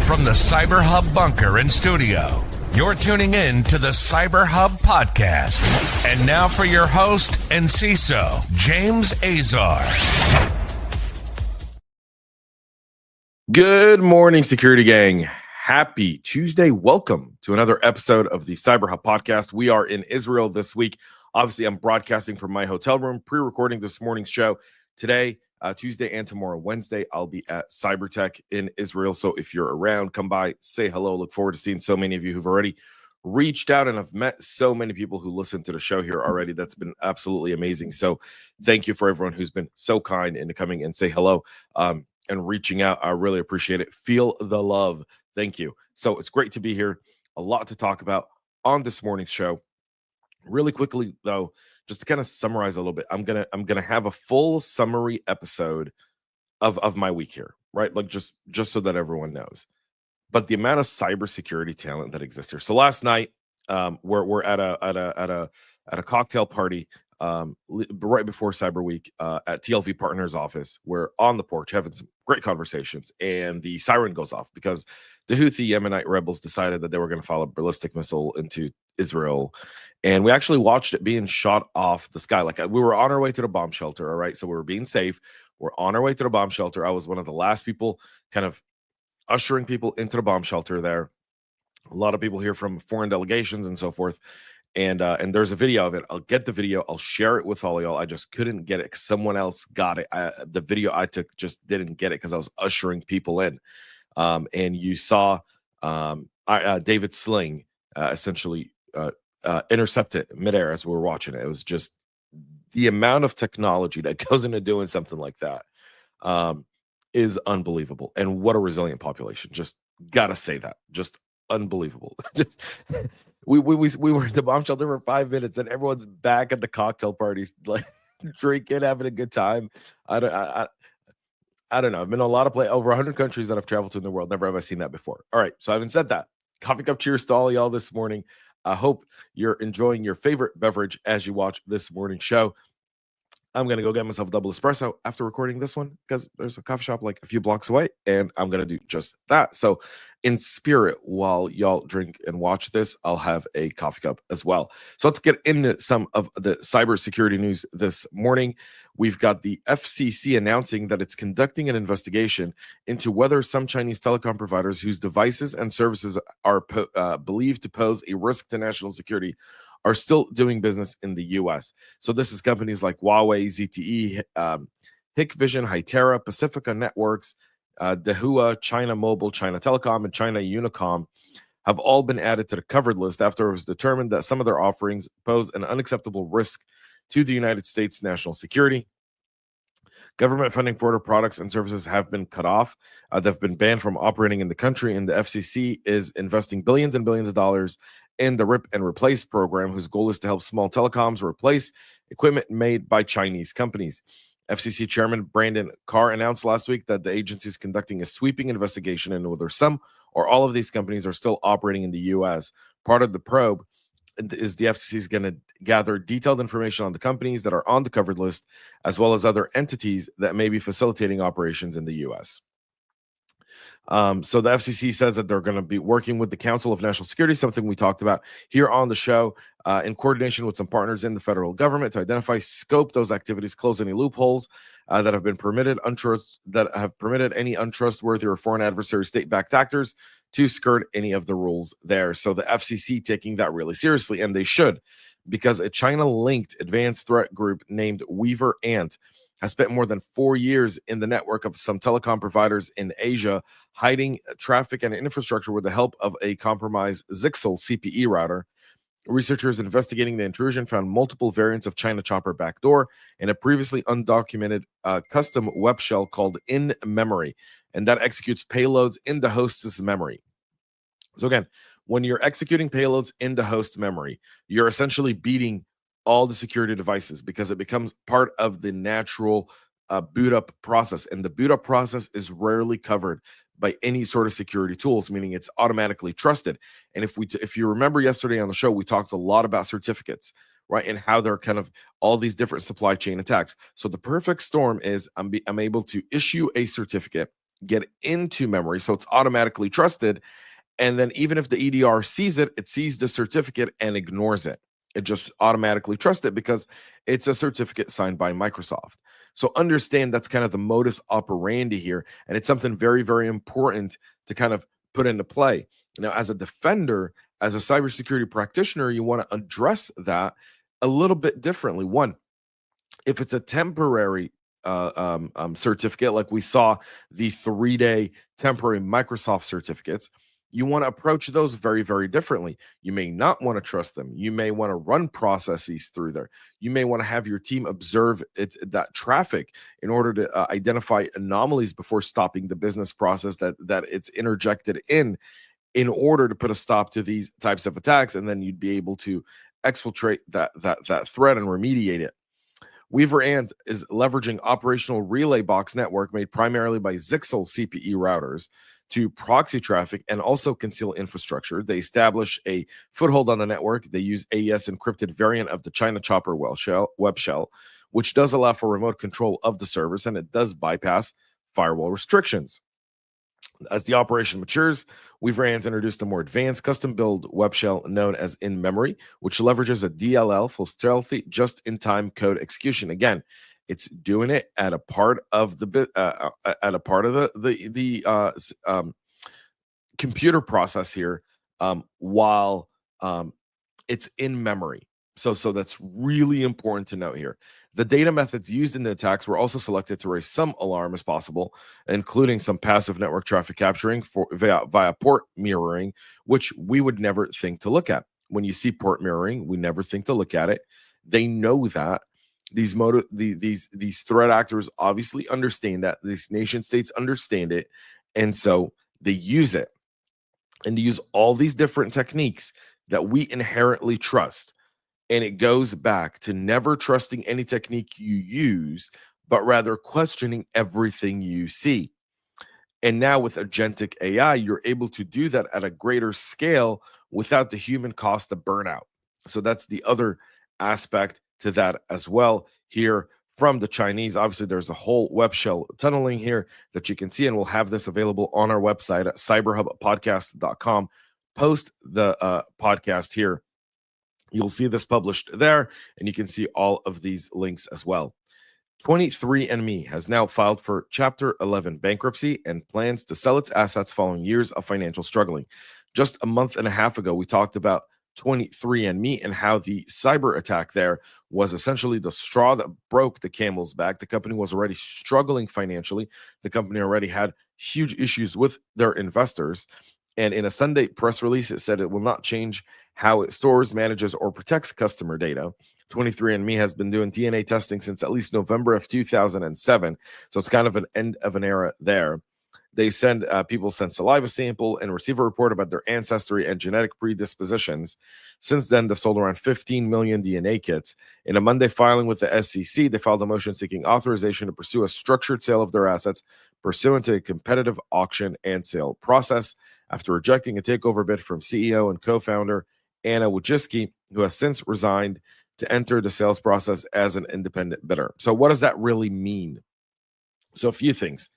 From the CyberHub bunker and studio, you're tuning in to the CyberHub Podcast. And now for your host and CISO, James Azar. Good morning, security gang. Happy Tuesday. Welcome to another episode of the CyberHub Podcast. We are in Israel this week. Obviously, I'm broadcasting from my hotel room, pre-recording this morning's show. Today, Tuesday and tomorrow, Wednesday, I'll be at Cyberattack in Israel. So if you're around, come by, say hello. Look forward to seeing so many of you who've already reached out, and I've met so many people who listen to the show here already. That's been absolutely amazing. So thank you for everyone who's been so kind into coming and say hello and reaching out. I really appreciate it. Feel the love. Thank you. So it's great to be here. A lot to talk about on this morning's show. Really quickly, though, just to kind of summarize a little bit, I'm gonna have a full summary episode of my week here, right? Like just so that everyone knows. But the amount of cybersecurity talent that exists here. So last night, we're at a cocktail party right before Cyber Week at TLV Partners office. We're on the porch having some great conversations, and the siren goes off because the Houthi Yemenite rebels decided that they were going to fire a ballistic missile into Israel. And we actually watched it being shot off the sky. Like we were on our way to the bomb shelter. All right. So we were being safe. We're on our way to the bomb shelter. I was one of the last people kind of ushering people into the bomb shelter there. A lot of people here from foreign delegations and so forth. And there's a video of it. I'll get the video. I'll share it with all y'all. I just couldn't get it because someone else got it. The video I took just didn't get it because I was ushering people in. And you saw David Sling essentially intercept it midair as we were watching it. It was just the amount of technology that goes into doing something like that is unbelievable. And what a resilient population. Just gotta say that. Just unbelievable. Just we were in the bomb shelter for 5 minutes and everyone's back at the cocktail parties, like drinking, having a good time. I don't know. I've been in a lot of over 100 countries that I've traveled to in the world. Never have I seen that before. All right. So having said that, coffee cup cheers to all y'all this morning. I hope you're enjoying your favorite beverage as you watch this morning's show. I'm going to go get myself a double espresso after recording this one because there's a coffee shop like a few blocks away, and I'm going to do just that. So in spirit, while y'all drink and watch this, I'll have a coffee cup as well. So let's get into some of the cybersecurity news this morning. We've got the FCC announcing that it's conducting an investigation into whether some Chinese telecom providers whose devices and services are believed to pose a risk to national security are still doing business in the U.S. So this is companies like Huawei, ZTE, Hikvision, Hytera, Pacifica Networks, Dahua, China Mobile, China Telecom, and China Unicom have all been added to the covered list after it was determined that some of their offerings pose an unacceptable risk to the United States national security. Government funding for their products and services have been cut off. They've been banned from operating in the country, and the FCC is investing billions and billions of dollars in the RIP and Replace program, whose goal is to help small telecoms replace equipment made by Chinese companies. FCC Chairman Brandon Carr announced last week that the agency is conducting a sweeping investigation into whether some or all of these companies are still operating in the U.S. Part of the probe is the FCC is going to gather detailed information on the companies that are on the covered list, as well as other entities that may be facilitating operations in the U.S. So the FCC says that they're going to be working with the Council of National Security, something we talked about here on the show, in coordination with some partners in the federal government to identify, scope those activities, close any loopholes that have been permitted, any untrustworthy or foreign adversary state-backed actors to skirt any of the rules there. So the FCC taking that really seriously, and they should, because a China-linked advanced threat group named Weaver Ant has spent more than 4 years in the network of some telecom providers in Asia, hiding traffic and infrastructure with the help of a compromised Zixel CPE router. Researchers investigating the intrusion found multiple variants of China Chopper backdoor and a previously undocumented custom web shell called in-memory, and that executes payloads in the host's memory. So again, when you're executing payloads in the host memory, you're essentially beating all the security devices because it becomes part of the natural boot up process. And the boot up process is rarely covered by any sort of security tools, meaning it's automatically trusted. And if you remember yesterday on the show, we talked a lot about certificates, right? And how they're kind of all these different supply chain attacks. So the perfect storm is I'm able to issue a certificate get into memory, so it's automatically trusted. And then even if the EDR sees it, it sees the certificate and ignores it. It just automatically trusts it because it's a certificate signed by Microsoft. So understand that's kind of the modus operandi here. And it's something very, very important to kind of put into play. Now, as a defender, as a cybersecurity practitioner, you want to address that a little bit differently. One, if it's a temporary certificate, like we saw the 3-day temporary Microsoft certificates, you want to approach those very, very differently. You may not want to trust them. You may want to run processes through there. You may want to have your team observe that traffic in order to identify anomalies before stopping the business process that it's interjected in order to put a stop to these types of attacks, and then you'd be able to exfiltrate that threat and remediate it. Weaver Ant is leveraging operational relay box network made primarily by Zixel CPE routers to proxy traffic and also conceal infrastructure. They establish a foothold on the network. They use AES encrypted variant of the China Chopper web shell, which does allow for remote control of the service, and it does bypass firewall restrictions. As the operation matures, Weaver Ant introduced a more advanced custom-built web shell known as In-Memory, which leverages a DLL for stealthy just-in-time code execution. Again, it's doing it at a part of the computer process here, while it's in memory. So that's really important to note here. The data methods used in the attacks were also selected to raise some alarm as possible, including some passive network traffic capturing via port mirroring, which we would never think to look at. When you see port mirroring, we never think to look at it. They know that. These threat actors obviously understand that. These nation states understand it, and so they use it. And they use all these different techniques that we inherently trust. And it goes back to never trusting any technique you use, but rather questioning everything you see. And now with agentic AI, you're able to do that at a greater scale without the human cost of burnout. So that's the other aspect to that as well here from the Chinese. Obviously, there's a whole web shell tunneling here that you can see, and we'll have this available on our website at cyberhubpodcast.com. Post the podcast here. You'll see this published there, and you can see all of these links as well. 23andme has now filed for Chapter 11 bankruptcy and plans to sell its assets following years of financial struggling. Just a month and a half ago, we talked about 23andme and how the cyber attack there was essentially the straw that broke the camel's back. The company was already struggling financially. The company already had huge issues with their investors. And in a Sunday press release, it said it will not change how it stores, manages, or protects customer data. 23andme has been doing DNA testing since at least November of 2007. So it's kind of an end of an era there. They people send saliva sample and receive a report about their ancestry and genetic predispositions. Since then, they've sold around 15 million DNA kits. In a Monday filing with the SEC, they filed a motion seeking authorization to pursue a structured sale of their assets pursuant to a competitive auction and sale process after rejecting a takeover bid from CEO and co-founder Anna Wojcicki, who has since resigned to enter the sales process as an independent bidder. So what does that really mean? So a few things.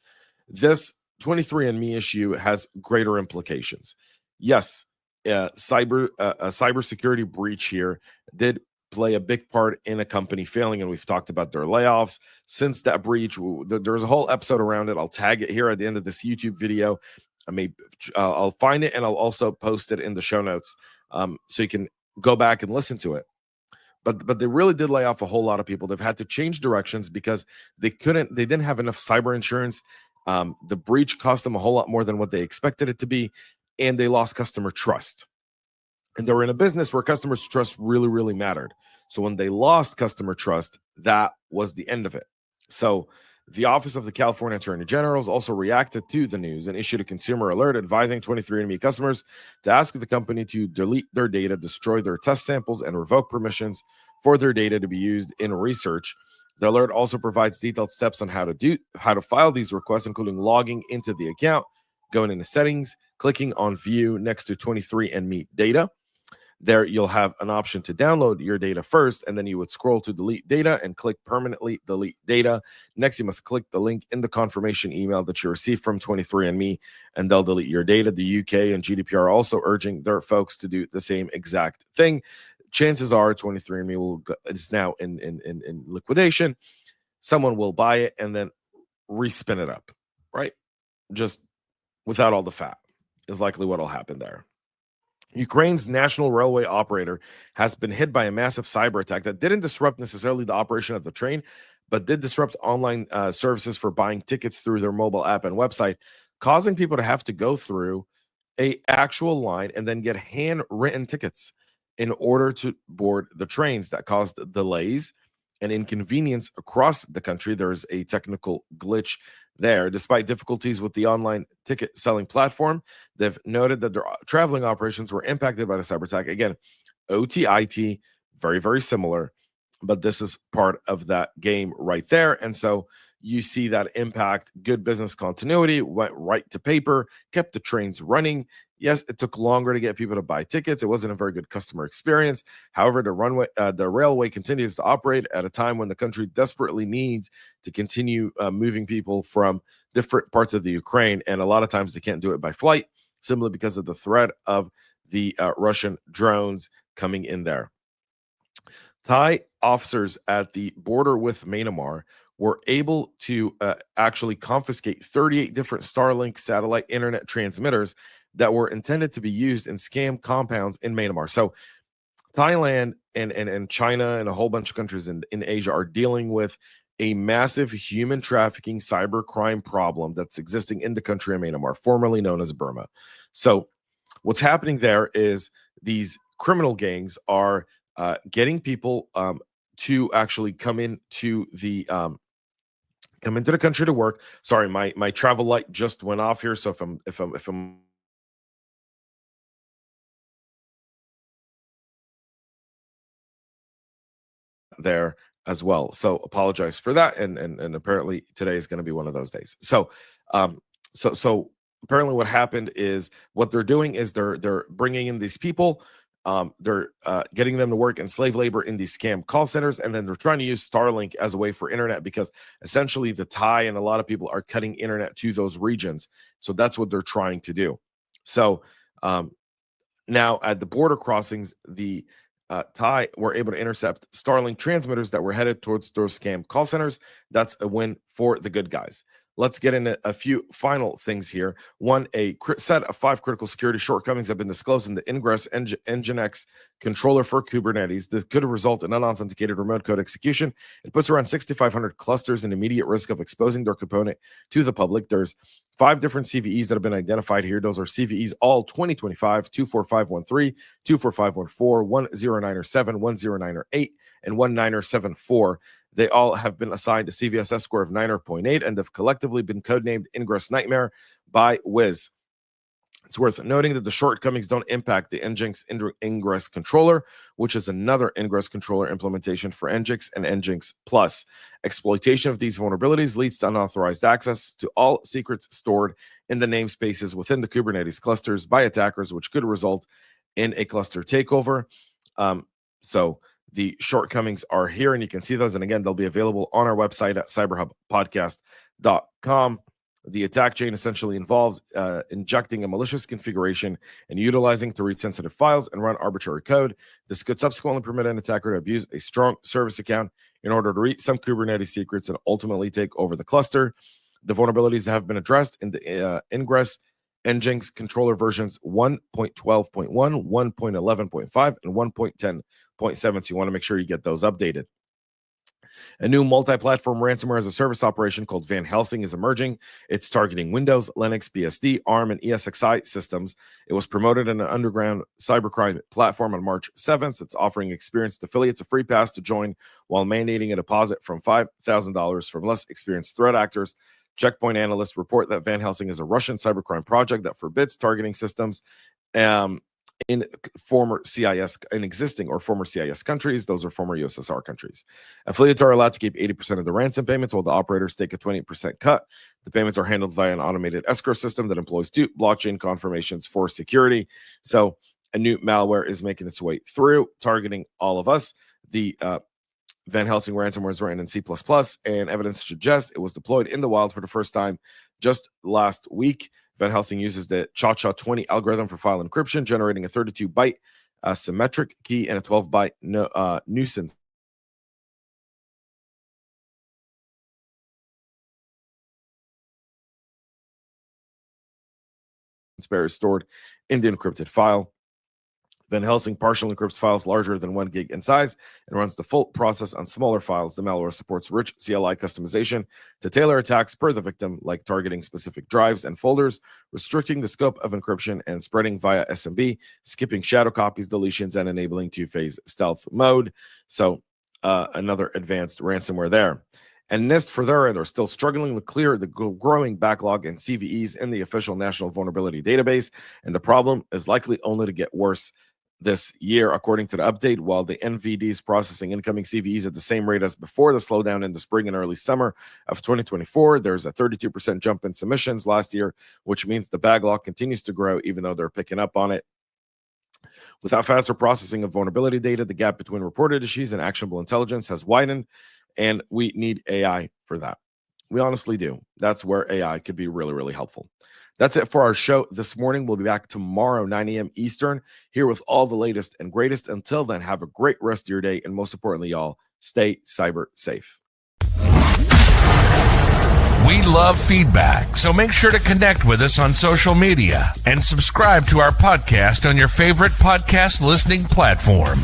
This 23andme issue has greater implications. Yes, a cybersecurity breach here did play a big part in a company failing, and we've talked about their layoffs. Since that breach, there's a whole episode around it. I'll tag it here at the end of this YouTube video. I'll find it, and I'll also post it in the show notes so you can go back and listen to it. But they really did lay off a whole lot of people. They've had to change directions because they didn't have enough cyber insurance. The breach cost them a whole lot more than what they expected it to be, and they lost customer trust. And they were in a business where customers' trust really, really mattered. So when they lost customer trust, that was the end of it. So the Office of the California Attorney General also reacted to the news and issued a consumer alert advising 23andme customers to ask the company to delete their data, destroy their test samples, and revoke permissions for their data to be used in research. The alert also provides detailed steps on how to file these requests, including logging into the account, going into settings, clicking on view next to 23andme data. There, you'll have an option to download your data first, and then you would scroll to delete data and click permanently delete data. Next, you must click the link in the confirmation email that you received from 23andme, and they'll delete your data. The UK and GDPR are also urging their folks to do the same exact thing. Chances are 23andme is now in liquidation. Someone will buy it and then respin it up, right? Just without all the fat is likely what will happen there. Ukraine's national railway operator has been hit by a massive cyber attack that didn't disrupt necessarily the operation of the train, but did disrupt online services for buying tickets through their mobile app and website, causing people to have to go through an actual line and then get handwritten tickets in order to board the trains. That caused delays and inconvenience across the country. There's a technical glitch there. Despite difficulties with the online ticket selling platform, they've noted that their traveling operations were impacted by the cyber attack. Again, OT/IT, very, very similar, but this is part of that game right there. And so you see that impact. Good business continuity, went right to paper, kept the trains running. Yes, it took longer to get people to buy tickets. It wasn't a very good customer experience. However, the railway continues to operate at a time when the country desperately needs to continue moving people from different parts of the Ukraine. And a lot of times they can't do it by flight, simply because of the threat of the Russian drones coming in there. Thai officers at the border with Myanmar were able to actually confiscate 38 different Starlink satellite internet transmitters that were intended to be used in scam compounds in Myanmar. So Thailand and China and a whole bunch of countries in Asia are dealing with a massive human trafficking cyber crime problem that's existing in the country of Myanmar, formerly known as Burma. So what's happening there is these criminal gangs are getting people to actually come into the country to work. Sorry, my travel light just went off here. So if I'm there as well. So apologize for that. And apparently today is going to be one of those days. So so apparently what happened is what they're doing is they're bringing in these people. They're getting them to work in slave labor in these scam call centers, and then they're trying to use Starlink as a way for internet, because essentially the Thai and a lot of people are cutting internet to those regions. So that's what they're trying to do. So now at the border crossings, the Thai were able to intercept Starlink transmitters that were headed towards those scam call centers. That's a win for the good guys. Let's get into a few final things here. One, a set of 5 critical security shortcomings have been disclosed in the Ingress Nginx controller for Kubernetes. This could result in unauthenticated remote code execution. It puts around 6,500 clusters in immediate risk of exposing their component to the public. There's 5 different CVEs that have been identified here. Those are CVEs all 2025, 24513, 24514, 10907, 10908, and 1974. They all have been assigned a CVSS score of 9.8 and have collectively been codenamed Ingress Nightmare by Wiz. It's worth noting that the shortcomings don't impact the Nginx Ingress controller, which is another Ingress controller implementation for Nginx and Nginx Plus. Exploitation of these vulnerabilities leads to unauthorized access to all secrets stored in the namespaces within the Kubernetes clusters by attackers, which could result in a cluster takeover. So the shortcomings are here, and you can see those. And again, they'll be available on our website at cyberhubpodcast.com. The attack chain essentially involves injecting a malicious configuration and utilizing to read sensitive files and run arbitrary code. This could subsequently permit an attacker to abuse a strong service account in order to read some Kubernetes secrets and ultimately take over the cluster. The vulnerabilities have been addressed in the Ingress Nginx controller versions 1.12.1, 1.11.5, and 1.10.7. So you want to make sure you get those updated. A new multi-platform ransomware as a service operation called Van Helsing is emerging. It's targeting Windows, Linux, BSD, ARM, and ESXi systems. It was promoted in an underground cybercrime platform on March 7th. It's offering experienced affiliates a free pass to join while mandating a deposit from $5,000 from less experienced threat actors. Checkpoint analysts report that Van Helsing is a Russian cybercrime project that forbids targeting systems in existing or former CIS countries. Those are former USSR countries. Affiliates are allowed to keep 80% of the ransom payments, while the operators take a 20% cut. The payments are handled via an automated escrow system that employs 2 blockchain confirmations for security. So A new malware is making its way through, targeting all of us. The Van Helsing ransomware is written in C++, and evidence suggests it was deployed in the wild for the first time just last week. Van Helsing uses the CHA-20 algorithm for file encryption, generating a 32-byte symmetric key and a 12-byte nuisance pair is stored in the encrypted file. Van Helsing partial encrypts files larger than 1 gig in size and runs the full process on smaller files. The malware supports rich CLI customization to tailor attacks per the victim, like targeting specific drives and folders, restricting the scope of encryption, and spreading via SMB, skipping shadow copies, deletions, and enabling two-phase stealth mode. So another advanced ransomware there. And NIST, for their end, are still struggling to clear the growing backlog in CVEs in the official National Vulnerability Database, and the problem is likely only to get worse this year, according to the update. While the NVD is processing incoming CVEs at the same rate as before the slowdown in the spring and early summer of 2024, there's a 32% jump in submissions last year, which means the backlog continues to grow, even though they're picking up on it. Without faster processing of vulnerability data, the gap between reported issues and actionable intelligence has widened, and we need AI for that. We honestly do. That's where AI could be really, really helpful. That's it for our show this morning. We'll be back tomorrow, 9 a.m. Eastern, here with all the latest and greatest. Until then, have a great rest of your day. And most importantly, y'all, stay cyber safe. We love feedback, so make sure to connect with us on social media and subscribe to our podcast on your favorite podcast listening platform.